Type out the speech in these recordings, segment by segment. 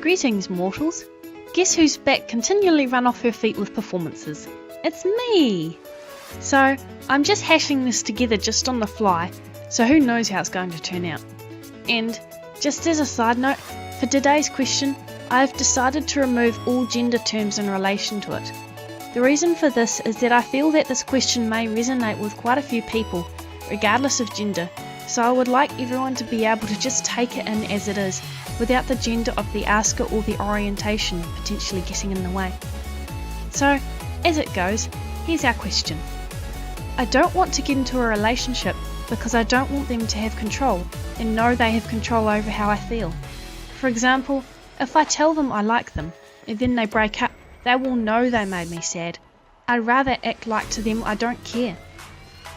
Greetings, mortals. Guess who's back continually run off her feet with performances? It's me! So, I'm just hashing this together just on the fly, so who knows how it's going to turn out. And, just as a side note, for today's question, I have decided to remove all gender terms in relation to it. The reason for this is that I feel that this question may resonate with quite a few people, regardless of gender, so I would like everyone to be able to just take it in as it is, without the gender of the asker or the orientation potentially getting in the way. So, as it goes, here's our question. I don't want to get into a relationship because I don't want them to have control and know they have control over how I feel. For example, if I tell them I like them and then they break up, they will know they made me sad. I'd rather act like to them I don't care.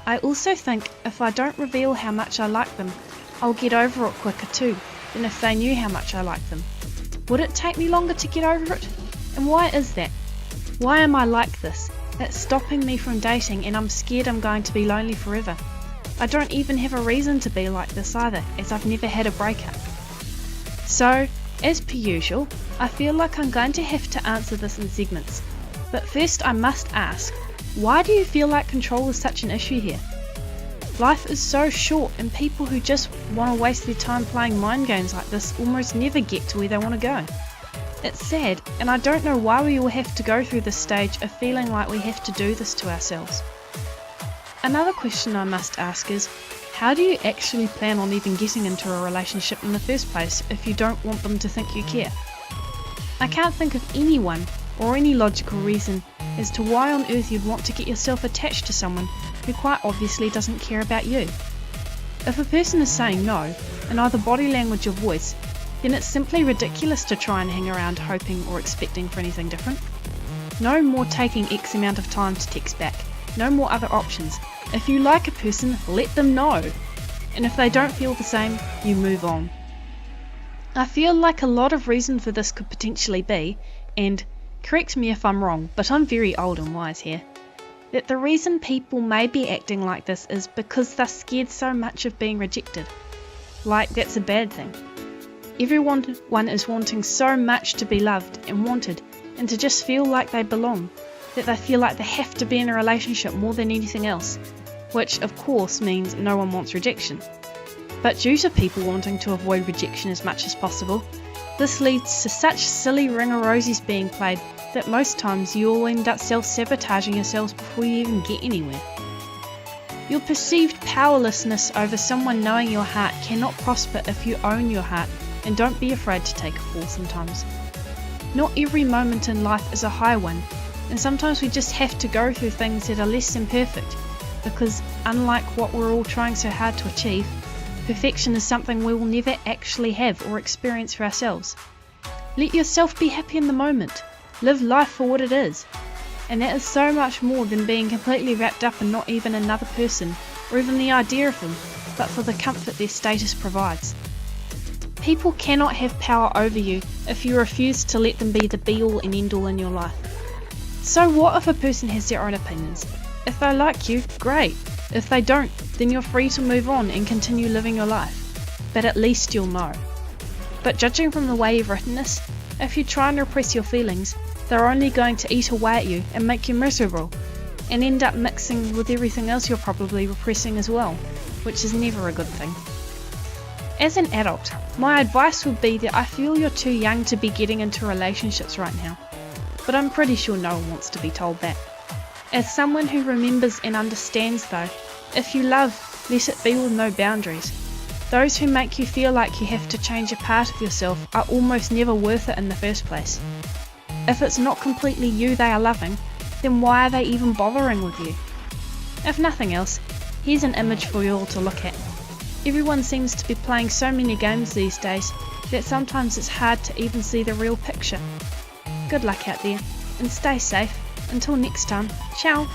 I also think if I don't reveal how much I like them, I'll get over it quicker too than if they knew how much I like them. Would it take me longer to get over it? And why is that? Why am I like this? It's stopping me from dating and I'm scared I'm going to be lonely forever. I don't even have a reason to be like this either, as I've never had a breakup. So, as per usual, I feel like I'm going to have to answer this in segments. But first I must ask, why do you feel like control is such an issue here? Life is so short and people who just want to waste their time playing mind games like this almost never get to where they want to go. It's sad, and I don't know why we all have to go through this stage of feeling like we have to do this to ourselves. Another question I must ask is, how do you actually plan on even getting into a relationship in the first place if you don't want them to think you care? I can't think of anyone or any logical reason as to why on earth you'd want to get yourself attached to someone who quite obviously doesn't care about you. If a person is saying no, in either body language or voice, then it's simply ridiculous to try and hang around hoping or expecting for anything different. No more taking X amount of time to text back. No more other options. If you like a person, let them know. And if they don't feel the same, you move on. I feel like a lot of reason for this could potentially be, and correct me if I'm wrong, but I'm very old and wise here, that the reason people may be acting like this is because they're scared so much of being rejected. Like that's a bad thing. Everyone is wanting so much to be loved and wanted and to just feel like they belong, that they feel like they have to be in a relationship more than anything else, which of course means no one wants rejection. But due to people wanting to avoid rejection as much as possible, this leads to such silly ring-a-rosies being played that most times you all end up self-sabotaging yourselves before you even get anywhere. Your perceived powerlessness over someone knowing your heart cannot prosper if you own your heart and don't be afraid to take a fall sometimes. Not every moment in life is a high one, and sometimes we just have to go through things that are less than perfect, because unlike what we're all trying so hard to achieve, perfection is something we will never actually have or experience for ourselves. Let yourself be happy in the moment. Live life for what it is. And that is so much more than being completely wrapped up in not even another person, or even the idea of them, but for the comfort their status provides. People cannot have power over you if you refuse to let them be the be-all and end-all in your life. So what if a person has their own opinions? If they like you, great. If they don't, then you're free to move on and continue living your life. But at least you'll know. But judging from the way you've written this, if you try and repress your feelings, they're only going to eat away at you and make you miserable, and end up mixing with everything else you're probably repressing as well, which is never a good thing. As an adult, my advice would be that I feel you're too young to be getting into relationships right now, but I'm pretty sure no one wants to be told that. As someone who remembers and understands though, if you love, let it be with no boundaries. Those who make you feel like you have to change a part of yourself are almost never worth it in the first place. If it's not completely you they are loving, then why are they even bothering with you? If nothing else, here's an image for you all to look at. Everyone seems to be playing so many games these days that sometimes it's hard to even see the real picture. Good luck out there, and stay safe. Until next time, ciao!